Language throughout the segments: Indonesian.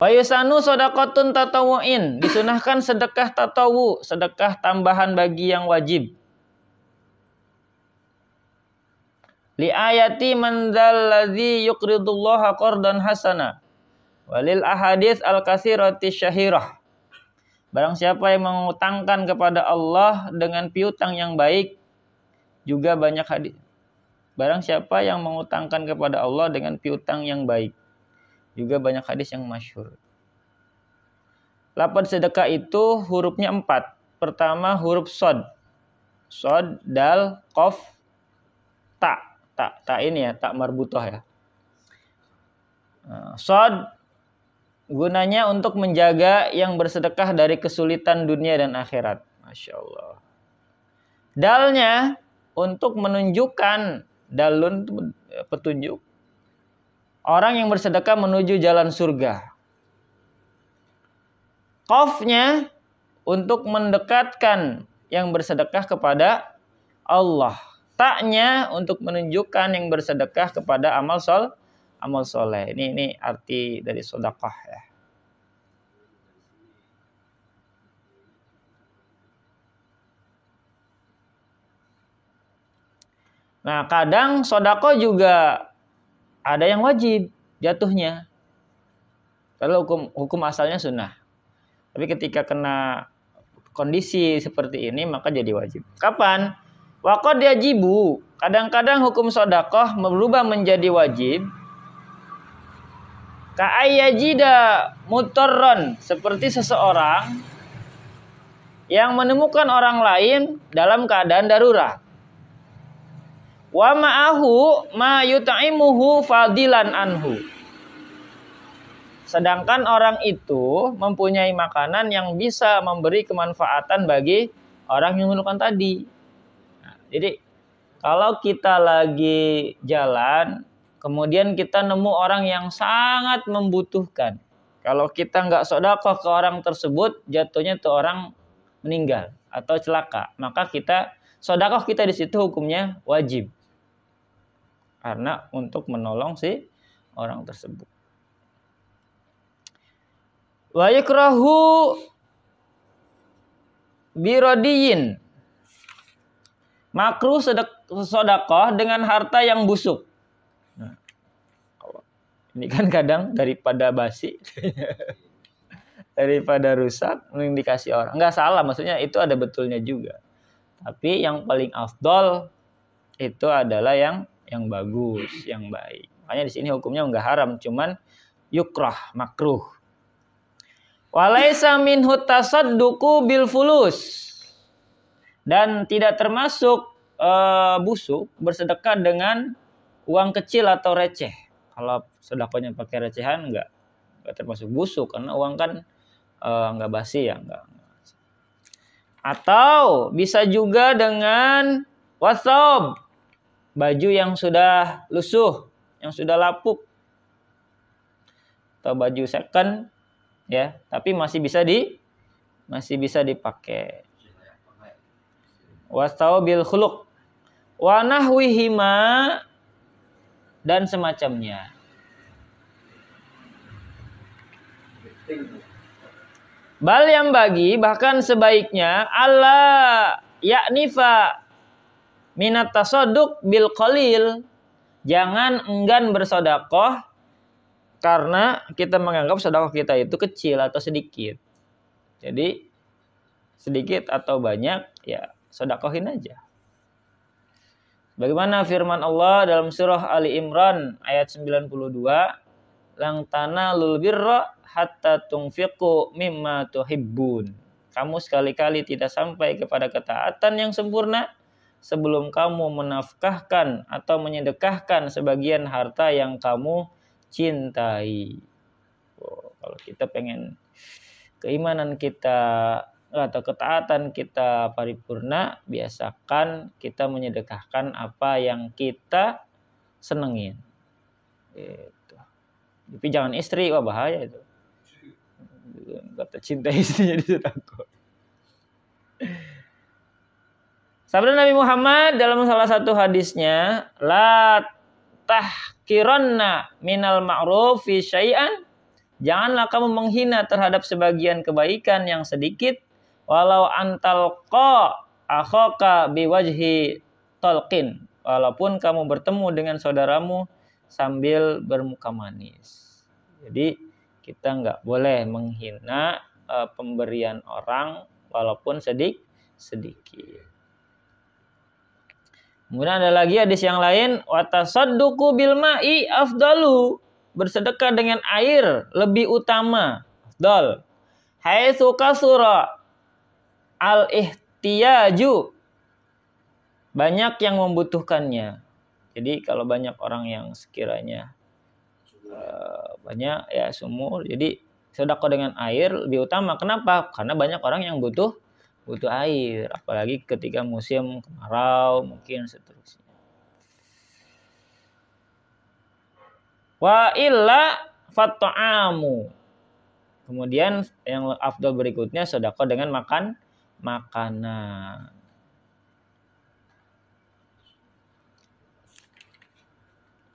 Fayusanu sodakotun tatawu'in. Disunahkan sedekah tatawu, sedekah tambahan bagi yang wajib. Li ayati man dzalladzi yuqridullaha qardan hasana. Walil ahadits al-katsirati syahirah. Barang siapa yang mengutangkan kepada Allah dengan piutang yang baik, juga banyak hadis. Barang siapa yang mengutangkan kepada Allah dengan piutang yang baik, juga banyak hadis yang masyhur. Lafaz sedekah itu hurufnya 4. Pertama huruf shad. Shad, dal, qaf, ta. Ta ini ya, ta marbutah ya. Shad gunanya untuk menjaga yang bersedekah dari kesulitan dunia dan akhirat. Masya Allah. Dalnya untuk menunjukkan, dalun petunjuk. Orang yang bersedekah menuju jalan surga. Qafnya untuk mendekatkan yang bersedekah kepada Allah. Ta'nya untuk menunjukkan yang bersedekah kepada amal soleh. Ini arti dari sedekah ya. Nah, kadang sedekah juga ada yang wajib jatuhnya. Kalau hukum asalnya sunnah. Tapi ketika kena kondisi seperti ini maka jadi wajib. Kapan? Waqad yajibu. Kadang-kadang hukum sedekah berubah menjadi wajib. Ka'ayyajida mutarran, seperti seseorang yang menemukan orang lain dalam keadaan darurat. Wa ma'ahu ma yut'imuhu fadilan anhu. Sedangkan orang itu mempunyai makanan yang bisa memberi kemanfaatan bagi orang yang memerlukan tadi. Nah, jadi kalau kita lagi jalan, kemudian kita nemu orang yang sangat membutuhkan. Kalau kita nggak sedekah ke orang tersebut, jatuhnya tuh orang meninggal atau celaka. Maka sedekah kita di situ hukumnya wajib. Karena untuk menolong si orang tersebut. Wa yakrahu biradiyin. Makruh sedekah dengan harta yang busuk. Nah, ini kan kadang daripada basi, daripada rusak, mending dikasih orang. Enggak salah, maksudnya itu ada betulnya juga. Tapi yang paling afdol itu adalah yang bagus, yang baik. Makanya di sini hukumnya enggak haram, cuman yukrah, makruh. Walaisa minhu tasadduqu bil fulus. Dan tidak termasuk busuk bersedekah dengan uang kecil atau receh. Kalau sedekahnya pakai recehan enggak termasuk busuk karena uang kan enggak basi ya, enggak. Atau bisa juga dengan wasab, baju yang sudah lusuh, yang sudah lapuk. Atau baju second ya, tapi masih bisa dipakai. Wasau bil khuluq wa nahwihima dan semacamnya. Bal yang bagi, bahkan sebaiknya Allah yaknifa minat tasadduq bil qalil. Jangan enggan bersedekah karena kita menganggap sedekah kita itu kecil atau sedikit. Jadi sedikit atau banyak ya sedekahin aja. Bagaimana firman Allah dalam surah Ali Imran ayat 92, "Lan tanalul birra hatta tunfiqu mimma tuhibbun." Kamu sekali-kali tidak sampai kepada ketaatan yang sempurna sebelum kamu menafkahkan atau menyedekahkan sebagian harta yang kamu cintai. Kalau kita pengen keimanan kita atau ketaatan kita paripurna, biasakan kita menyedekahkan apa yang kita senengin. Gitu. Tapi jangan istri, wah bahaya itu. Kata cinta istrinya disedekah. Sabda Nabi Muhammad dalam salah satu hadisnya, la tahkiranna minal ma'ruf fi syai'an, Janganlah kamu menghina terhadap sebagian kebaikan yang sedikit, walau antalqa akhaka biwajhi talqin, walaupun kamu bertemu dengan saudaramu sambil bermuka manis. Jadi kita nggak boleh menghina pemberian orang walaupun sedikit. Kemudian ada lagi hadis yang lain, wa tasadduqu bil ma'i afdalu, bersedekah dengan air lebih utama, afdal. Haitsu kasura al ihtiyaju, banyak yang membutuhkannya. Jadi kalau banyak orang yang sekiranya banyak ya sumur, jadi sedekah dengan air lebih utama. Kenapa? Karena banyak orang yang butuh air, apalagi ketika musim kemarau mungkin seterusnya. Wa illa fat'amu. Kemudian yang afdal berikutnya sedekah dengan makanan.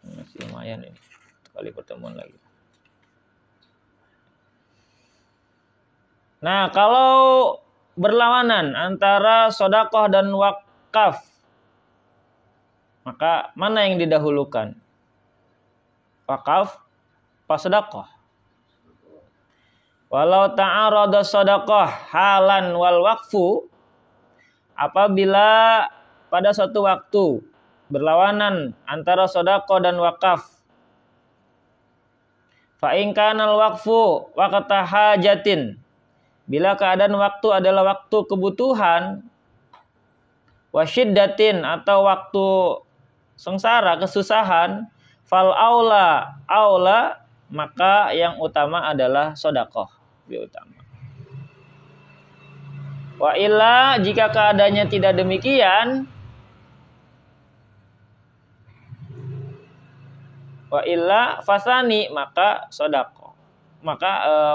Masih lumayan ini. Kali pertemuan lagi. Nah, kalau berlawanan antara sedekah dan wakaf, maka mana yang didahulukan? Wakaf apa sedekah? Walau ta'arada sedekah halan wal waqfu, apabila pada suatu waktu berlawanan antara sedekah dan wakaf, fa in kana al waqfu waqta hajatin, bila keadaan waktu adalah waktu kebutuhan, wasyiddatin atau waktu sengsara, kesusahan, fal aula, maka yang utama adalah sedekah, lebih utama. Wa illa, jika keadaannya tidak demikian, wa illa fasani, maka sedekah, maka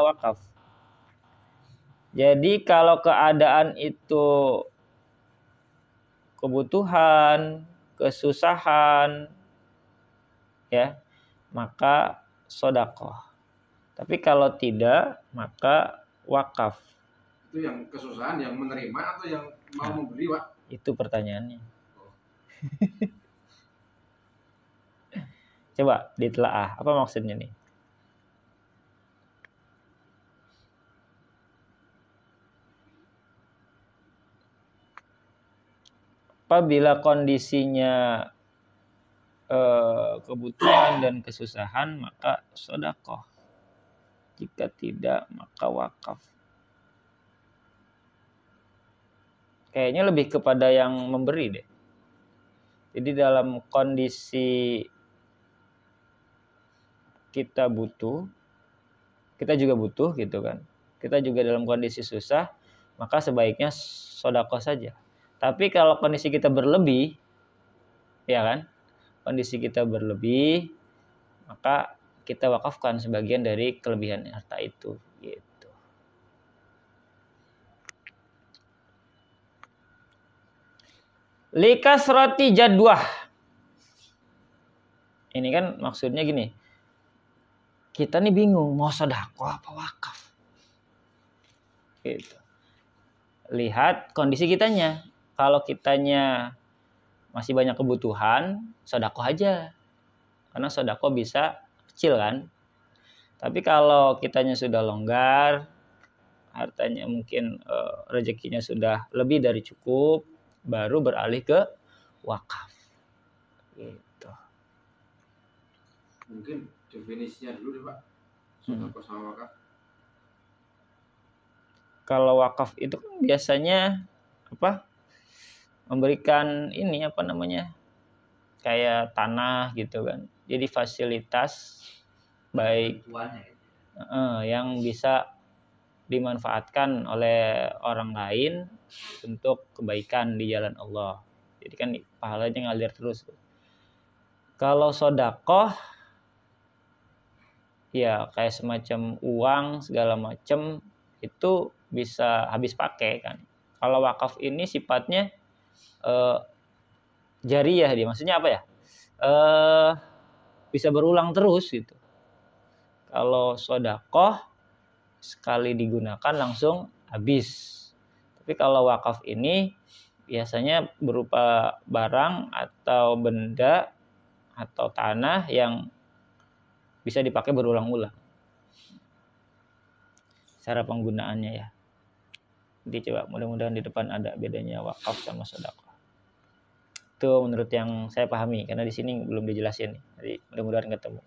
wakaf. Jadi kalau keadaan itu kebutuhan, kesusahan, ya, maka sedekah. Tapi kalau tidak, maka wakaf. Itu yang kesusahan, yang menerima atau yang mau membeli, Pak? Itu pertanyaannya. Coba ditelaah, apa maksudnya nih? Apabila kondisinya kebutuhan dan kesusahan, maka sedekah. Jika tidak, maka wakaf. Kayaknya lebih kepada yang memberi deh. Jadi dalam kondisi kita butuh, kita juga butuh gitu kan. Kita juga dalam kondisi susah, maka sebaiknya sedekah saja. Tapi kalau kondisi kita berlebih, ya kan? Kondisi kita berlebih, maka kita wakafkan sebagian dari kelebihan harta itu, gitu. Likasrati jadwah. Ini kan maksudnya gini. Kita nih bingung mau sedekah apa wakaf. Gitu. Lihat kondisi kitanya. Kalau kitanya masih banyak kebutuhan, sedekah aja. Karena sedekah bisa kecil kan. Tapi kalau kitanya sudah longgar, hartanya mungkin rezekinya sudah lebih dari cukup, baru beralih ke wakaf. Gitu. Mungkin definisinya dulu deh, Pak. Sedekah sama wakaf. Kalau wakaf itu kan biasanya apa? Memberikan ini apa namanya? Kayak tanah gitu kan. Jadi fasilitas baik yang bisa dimanfaatkan oleh orang lain untuk kebaikan di jalan Allah. Jadi kan pahalanya ngalir terus. Kalau sedekah ya kayak semacam uang segala macam itu bisa habis pakai kan. Kalau wakaf ini sifatnya jariyah dia. Maksudnya apa ya? Bisa berulang terus gitu. Kalau sodakoh sekali digunakan langsung habis. Tapi kalau wakaf ini biasanya berupa barang atau benda atau tanah yang bisa dipakai berulang-ulang. Cara penggunaannya ya. Nanti coba mudah-mudahan di depan ada bedanya wakaf sama sodakoh. Itu menurut yang saya pahami karena di sini belum dijelasin. Jadi mudah-mudahan ketemu.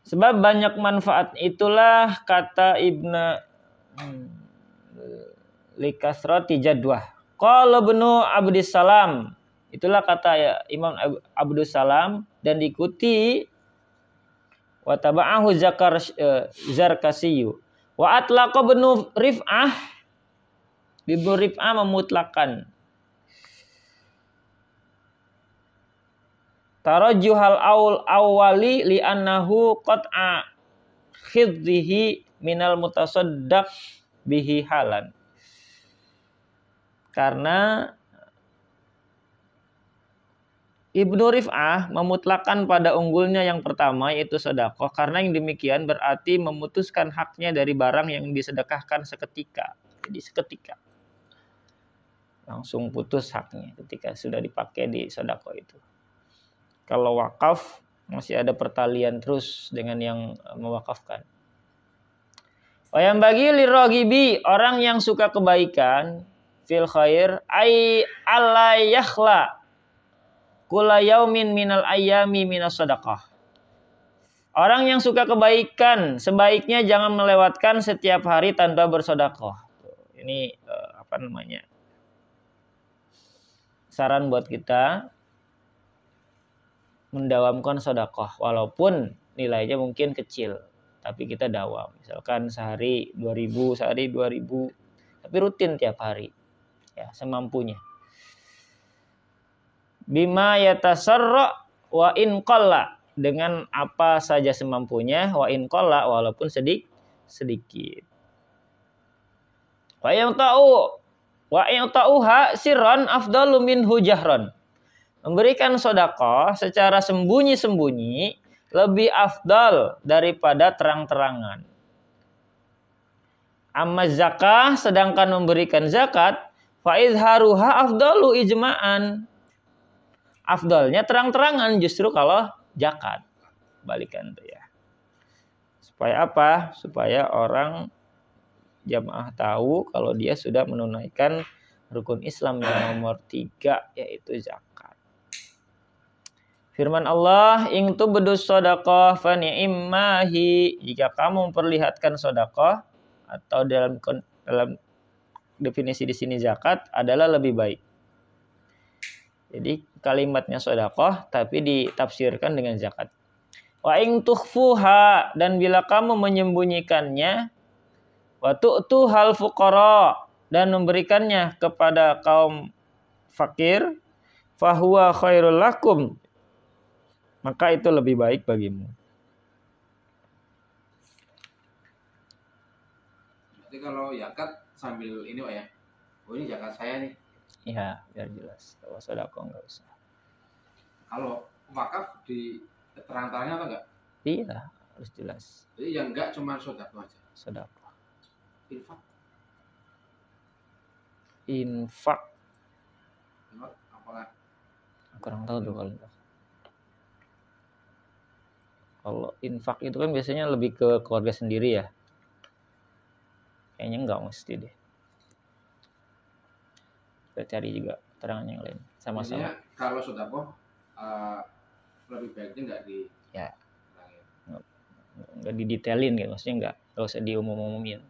Sebab banyak manfaat itulah kata Ibnu Likasrati Jadwah. Qala Ibnu Abdus Salam. Itulah kata ya, Imam Abdus Salam dan diikuti wa taba'ahu Zarkasiyu. Wa atlaqa Ibnu Rif'ah. Ibnu Rif'ah memutlakan tarajjuhal awwali li'annahu qat'a khidhihi minal mutasaddaq bihi halan. Karena Ibnu Rif'ah memutlakkan pada unggulnya yang pertama yaitu sedekah, karena yang demikian berarti memutuskan haknya dari barang yang disedekahkan seketika. Jadi seketika langsung putus haknya ketika sudah dipakai di sedekah itu. Kalau wakaf masih ada pertalian terus dengan yang mewakafkan. Yang bagi liragibi, orang yang suka kebaikan fil khair ay alla yakhla kula yaumin minal ayyami minas sadaqah. Orang yang suka kebaikan sebaiknya jangan melewatkan setiap hari tanpa bersedekah. Ini saran buat kita mendawamkan sedekah walaupun nilainya mungkin kecil, tapi kita dawam. Misalkan sehari 2.000, sehari 2.000, tapi rutin tiap hari. Ya, semampunya. Bima yatasarra wa in qalla, dengan apa saja semampunya, wa in qalla, walaupun sedikit. Wa yang ta'uha sirran afdalu minhu jahran. Memberikan sedekah secara sembunyi-sembunyi lebih afdal daripada terang-terangan. Amma zakah, sedangkan memberikan zakat, fa izharuha afdalu ijma'an. Afdalnya terang-terangan justru kalau zakat. Balikan tuh ya. Supaya apa? Supaya orang jamaah tahu kalau dia sudah menunaikan rukun Islam yang nomor 3 yaitu zakat. Firman Allah, "In tubdus shadaqah fa ni'mahi." Jika kamu memperlihatkan sedekah atau dalam definisi di sini zakat adalah lebih baik. Jadi kalimatnya sedekah tapi ditafsirkan dengan zakat. Wa in tukhfuha, dan bila kamu menyembunyikannya, wa tu'tuhal fuqara, dan memberikannya kepada kaum fakir, fahuwa khairul lakum, maka itu lebih baik bagimu. Berarti kalau zakat sambil ini Pak ya, oh ini zakat saya nih. Iya, biar jelas. Kalau sedekah enggak usah. Kalau wakaf di terang-terangnya atau enggak? Iya, harus jelas. Jadi yang enggak cuma sedekah aja. Sedekah. Infak. Infak. Infak apakah? Kurang tahu tuh kalau infak. Kalau infak itu kan biasanya lebih ke keluarga sendiri ya. Kayaknya enggak mesti deh. Kita cari juga keterangan yang lain. Sama-sama. Kalau sedekah lebih baiknya enggak di ya. Enggak didetailin gitu, maksudnya enggak usah diumum-umumin.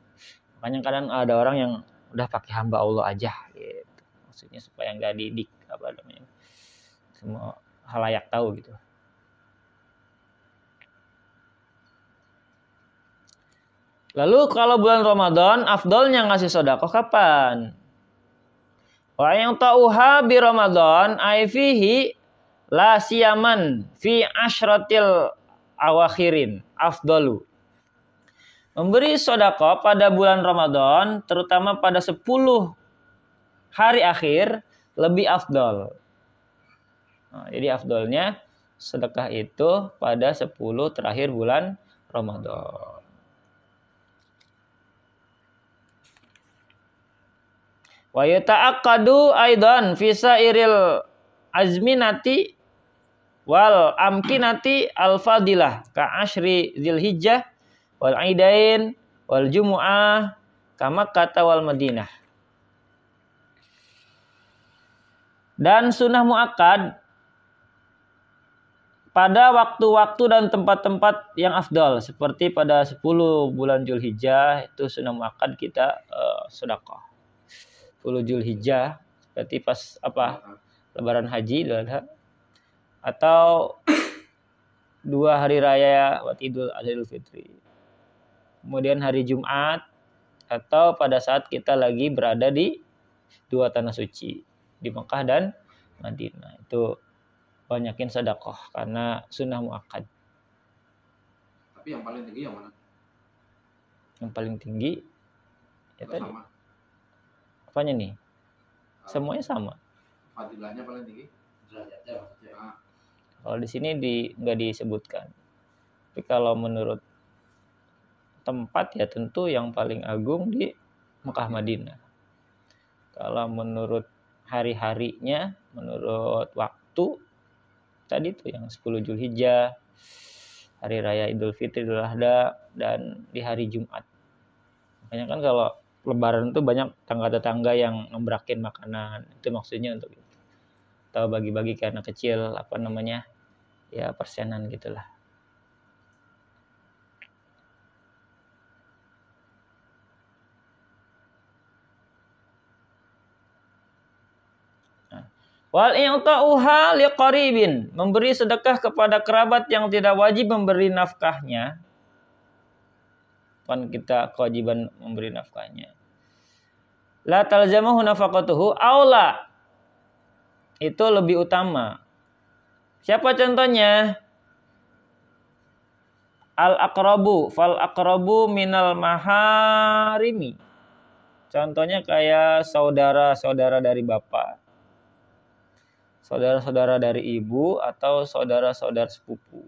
Makanya kadang ada orang yang udah pakai hamba Allah aja gitu. Maksudnya supaya enggak semua halayak tahu gitu. Lalu kalau bulan Ramadan, afdolnya ngasih sedekah kapan? Wa yang ta'uha bi Ramadan ay fihi la siyaman fi asyratil awakhirin afdalu. Memberi sedekah pada bulan Ramadan, terutama pada 10 hari akhir, lebih afdal. Nah, jadi afdalnya sedekah itu pada 10 terakhir bulan Ramadan. Wa yata'aqqadu aidan fi sairil azminati wal amkinati al fadilah ka asyri Dzulhijjah wal aidain wal jumu'ah kama kata wal Madinah. Dan sunnah muakkad pada waktu-waktu dan tempat-tempat yang afdal seperti pada 10 bulan Dzulhijjah itu sunnah muakkad kita sedekah. 10 Dzulhijjah berarti pas Lebaran Haji atau 2 hari raya Idul Adha Idul Fitri. Kemudian hari Jumat atau pada saat kita lagi berada di 2 tanah suci di Mekah dan Madinah. Itu banyakin sedekah karena sunnah muakkad. Tapi yang paling tinggi yang mana? Yang paling tinggi ya tadi. Sama. Apanya nih? Semuanya sama. Fadilahnya paling tinggi. Derajatnya maksudnya. Kalau di sini nggak disebutkan. Tapi kalau menurut tempat ya tentu yang paling agung di Mekah Madinah. Kalau menurut hari-harinya, menurut waktu tadi tuh yang 10 Dzulhijjah, hari raya Idul Fitri, Idul Adha, dan di hari Jumat. Makanya kan kalau Lebaran itu banyak tetangga-tetangga yang ngebrakin makanan. Itu maksudnya untuk itu. Atau bagi-bagi ke anak kecil, ya persenan gitulah. Wal i'ta'uha liqaribin, memberi sedekah kepada kerabat yang tidak wajib memberi nafkahnya. Kan kita kewajiban memberi nafkahnya. La talzamahu nafaqatuhu aula. Itu lebih utama. Siapa contohnya? Al-aqrabu, fal aqrabu minal maharimi. Contohnya kayak saudara-saudara dari bapak, saudara-saudara dari ibu, atau saudara-saudara sepupu.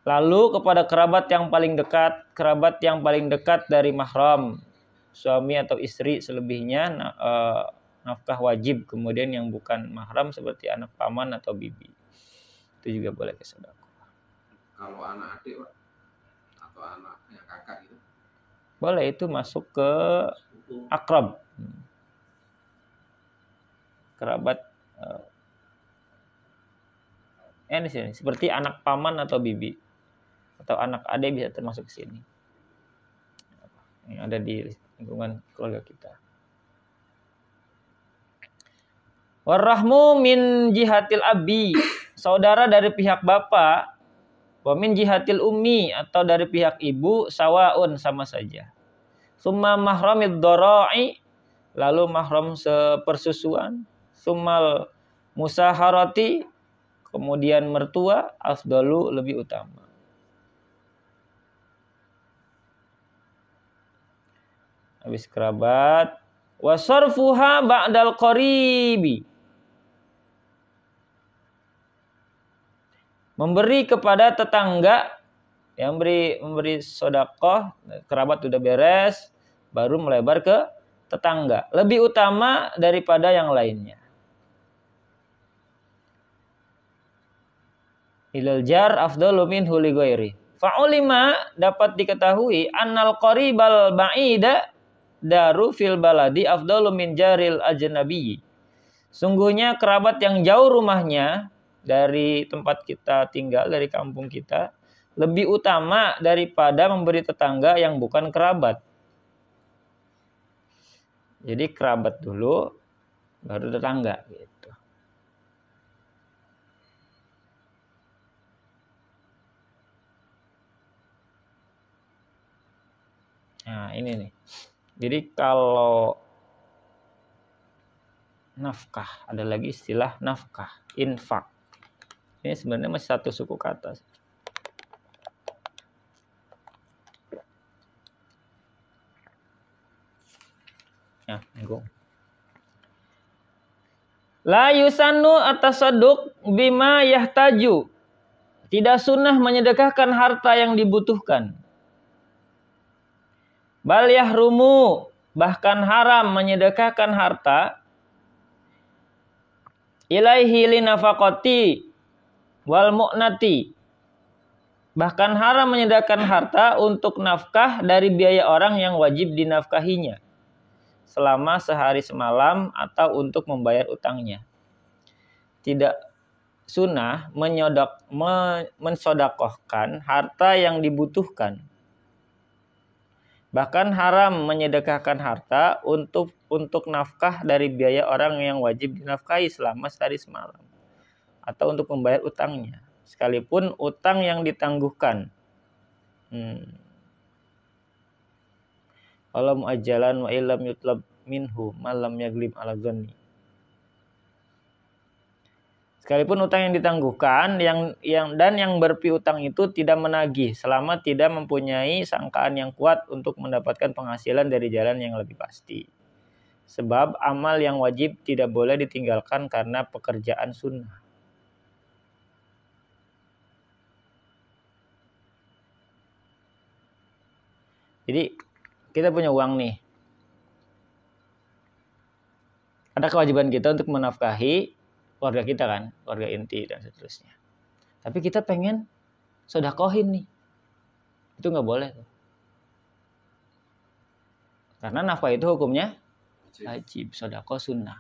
Lalu kepada kerabat yang paling dekat dari mahram, suami atau istri selebihnya nafkah wajib. Kemudian yang bukan mahram seperti anak paman atau bibi, itu juga boleh kesedekah. Kalau anak adik Pak, atau anaknya kakak gitu, boleh, itu masuk ke akrab, kerabat. Ini sini seperti anak paman atau bibi atau anak adik bisa termasuk ke sini. Yang ada di lingkungan keluarga kita. Warahmu min jihatil abi, saudara dari pihak bapak. Wa min jihatil ummi, atau dari pihak ibu, sawaun, sama saja. Summa mahramid dhara'i, lalu mahram sepersusuan. Summal musaharati, kemudian mertua, afdalu, lebih utama. Habis kerabat, wasarfuha ba'dal qaribi, memberi kepada tetangga, yang memberi sedekah, kerabat udah beres, baru melebar ke tetangga, lebih utama daripada yang lainnya. Ilal jar afdalu minhu li ghairi. Fa'ulima, dapat diketahui annal qaribal ba'ida daru fil baladi afdalu min jaril ajnabi. Sungguhnya kerabat yang jauh rumahnya dari tempat kita tinggal, dari kampung kita, lebih utama daripada memberi tetangga yang bukan kerabat. Jadi kerabat dulu, baru tetangga gitu. Nah ini nih. Jadi kalau nafkah, ada lagi istilah nafkah, infak. Ini sebenarnya masih satu suku kata. Ya, La yusannu atasadduq bima yahtaju. Tidak sunnah menyedekahkan harta yang dibutuhkan. Bal yahrumu, bahkan haram menyedekahkan harta ilaihi linafaqati wal mu'nati. Bahkan haram menyedekahkan harta untuk nafkah dari biaya orang yang wajib dinafkahinya selama sehari semalam atau untuk membayar utangnya. Tidak sunnah mensodakohkan harta yang dibutuhkan. Bahkan haram menyedekahkan harta untuk nafkah dari biaya orang yang wajib dinafkahi selama sehari semalam atau untuk membayar utangnya, sekalipun utang yang ditangguhkan. Walau mu'ajjalan wa illam yutlab minhu malam yaglim ala dhanni. Sekalipun utang yang ditangguhkan dan yang berpiutang itu tidak menagih selama tidak mempunyai sangkaan yang kuat untuk mendapatkan penghasilan dari jalan yang lebih pasti. Sebab amal yang wajib tidak boleh ditinggalkan karena pekerjaan sunnah. Jadi kita punya uang nih. Ada kewajiban kita untuk menafkahi keluarga kita kan, keluarga inti dan seterusnya. Tapi kita pengen sodakohin nih. Itu nggak boleh tuh. Karena nafkah itu hukumnya wajib, sodako sunnah.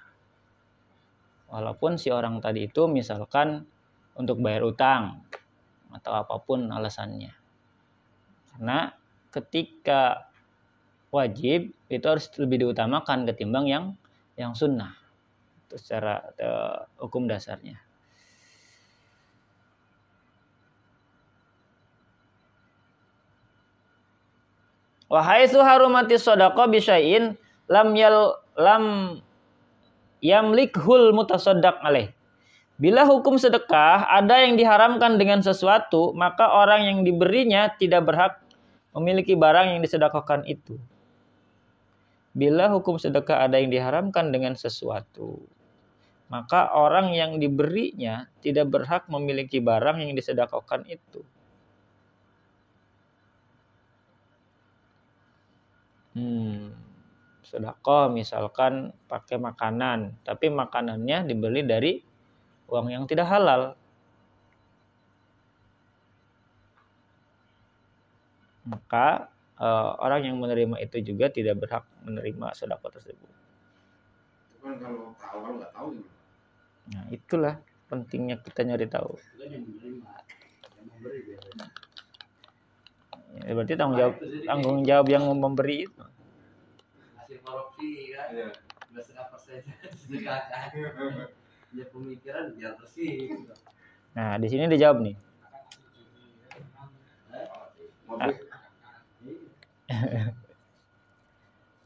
Walaupun si orang tadi itu misalkan untuk bayar utang atau apapun alasannya. Karena ketika wajib itu harus lebih diutamakan ketimbang yang sunnah. Itu secara hukum dasarnya. Wa haitsu harumati shadaqah bi syai'in lam yamlikhul mutasaddaq alaih. Bila hukum sedekah ada yang diharamkan dengan sesuatu, maka orang yang diberinya tidak berhak memiliki barang yang disedekahkan itu. Bila hukum sedekah ada yang diharamkan dengan sesuatu, maka orang yang diberinya tidak berhak memiliki barang yang disedekahkan itu. Sedekah misalkan pakai makanan, tapi makanannya dibeli dari uang yang tidak halal. Maka orang yang menerima itu juga tidak berhak menerima sedekah tersebut. Kan kalau nggak tahu gimana? Nah, itulah pentingnya kita nyari tahu. Ya, berarti tanggung jawab yang memberi itu. Hasil korupsi kan, 2,5% sedekahkan. Ya pemikiran biar bersih. Nah, di sini dijawab nih.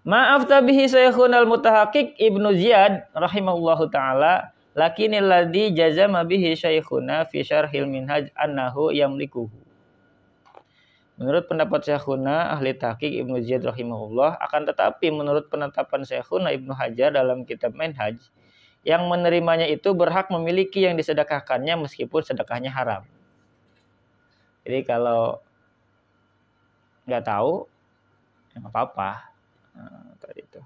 Ma'af tabihi Syekhuna al-Mutahaqqiq Ibnu Ziyad rahimahullahu taala, lakinil ladzi jazama bihi Syekhuna fi syarhil minhaj annahu yamlikuhu. Menurut pendapat Syekhuna ahli tahqiq Ibnu Ziyad rahimahullah, akan tetapi menurut penetapan Syekhuna Ibnu Hajar dalam kitab Minhaj, yang menerimanya itu berhak memiliki yang disedekahkannya meskipun sedekahnya haram. Jadi kalau nggak tahu, ya nggak apa-apa. Nah, tadi itu.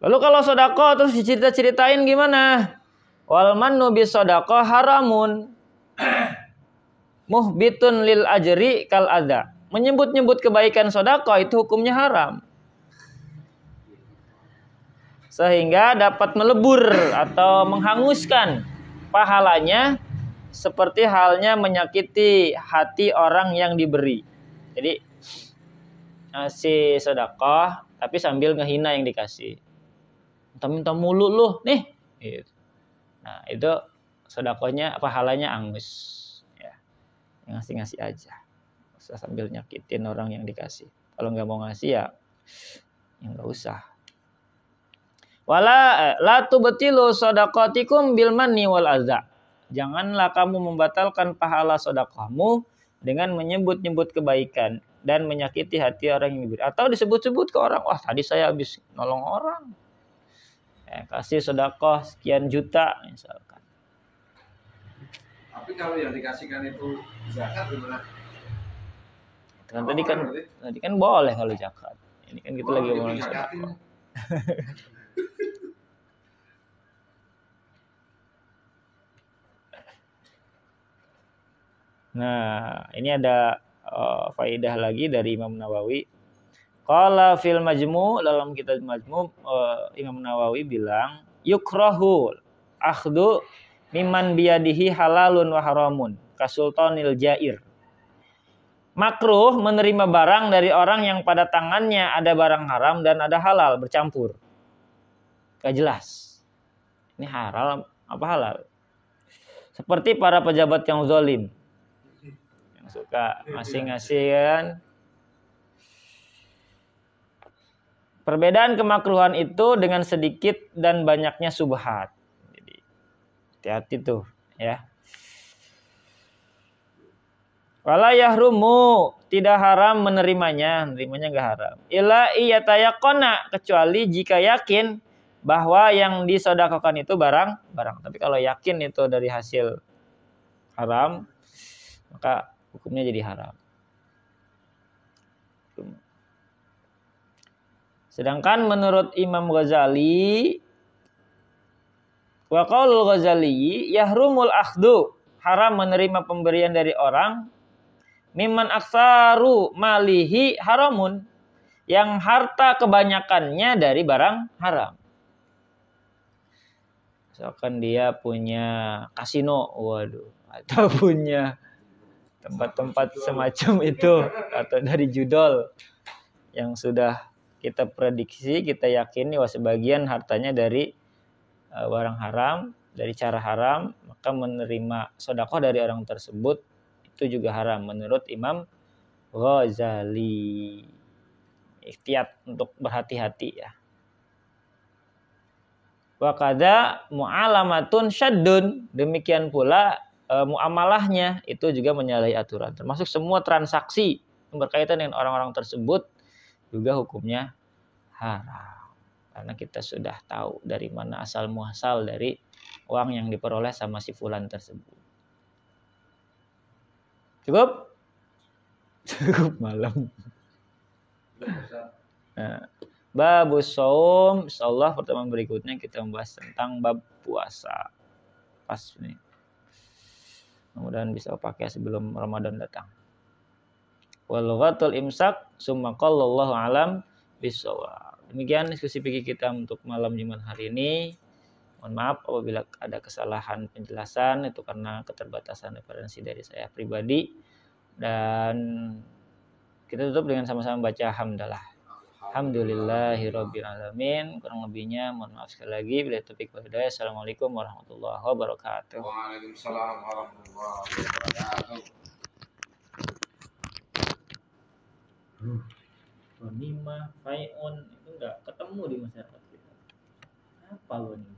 Lalu kalau sedekah terus dicerita-ceritain gimana? Wal mannu bis sedekah haramun. Muhbitun lil ajri kal adza. Menyebut-nyebut kebaikan sedekah itu hukumnya haram. Sehingga dapat melebur atau menghanguskan pahalanya seperti halnya menyakiti hati orang yang diberi. Jadi ngasih sedekah tapi sambil ngehina yang dikasih. Minta mulu lu nih. Gitu. Nah, itu sedekahnya pahalanya angus. Ya. Ngasih-ngasih aja. Usah sambil nyakitin orang yang dikasih. Kalau nggak mau ngasih ya nggak usah. Wala la tubtilu shadaqatikum bil manni wal adza. Janganlah kamu membatalkan pahala sedekahmu dengan menyebut-nyebut kebaikan dan menyakiti hati orang yang diberi. Atau disebut-sebut ke orang, wah tadi saya habis nolong orang. kasih sedekah sekian juta misalkan. Tapi kalau yang dikasihkan itu zakat gimana? Kan tadi kan boleh kalau zakat. Ini kan kita lagi ngomong sedekah. Nah, ini ada faidah lagi dari Imam Nawawi. Qala fil Majmu', dalam kitab Majmu' Imam Nawawi bilang yukrahu akhdhu mimman biyadihi halalun wa haramun kasultanil jair. Makruh menerima barang dari orang yang pada tangannya ada barang haram dan ada halal bercampur. Gak jelas. Ini haram apa halal? Seperti para pejabat yang zalim. Yang suka ngasih-ngasih kan. Perbedaan kemakruhan itu dengan sedikit dan banyaknya subhat. Jadi hati-hati tuh ya. Wala yahrumu, tidak haram menerimanya enggak haram. Illa iyatayaqona, kecuali jika yakin bahwa yang disedekahkan itu barang. Tapi kalau yakin itu dari hasil haram, maka hukumnya jadi haram. Sedangkan menurut Imam Ghazali, wa qaulul Ghazali yahrumul akhdhu, haram menerima pemberian dari orang mimman aksaru malihi haramun, yang harta kebanyakannya dari barang haram. Misalkan dia punya kasino, waduh, atau punya tempat-tempat semacam itu, atau dari judol yang sudah kita prediksi, kita yakini wah sebagian hartanya dari barang haram, dari cara haram, maka menerima sedekah dari orang tersebut itu juga haram menurut Imam Ghazali. Ikhtiat untuk berhati-hati ya. Wa qadza mu'alamatun syaddun, demikian pula muamalahnya itu juga menyalahi aturan. Termasuk semua transaksi yang berkaitan dengan orang-orang tersebut juga hukumnya haram. Karena kita sudah tahu dari mana asal muasal dari uang yang diperoleh sama si fulan tersebut. Cukup? Cukup malam. Nah, babus shaum, insyaallah pertemuan berikutnya kita membahas tentang bab puasa. Pas nih. Mudah-mudahan bisa pakai sebelum Ramadan datang. Wal ghatul imsak summa qallallahu alam bisawab. Demikian diskusi fikih kita untuk malam Jumat hari ini. Mohon maaf apabila ada kesalahan penjelasan, itu karena keterbatasan referensi dari saya pribadi. Dan kita tutup dengan sama-sama baca hamdalah. Alhamdulillahirabbil alamin. Kurang lebihnya mohon maaf sekali lagi. Bila taufiq wal hidayah. Assalamualaikum warahmatullahi wabarakatuh. Waalaikumsalam warahmatullahi wabarakatuh. Ghanimah, fai'un itu enggak ketemu di masyarakat kita. Apa lo nih?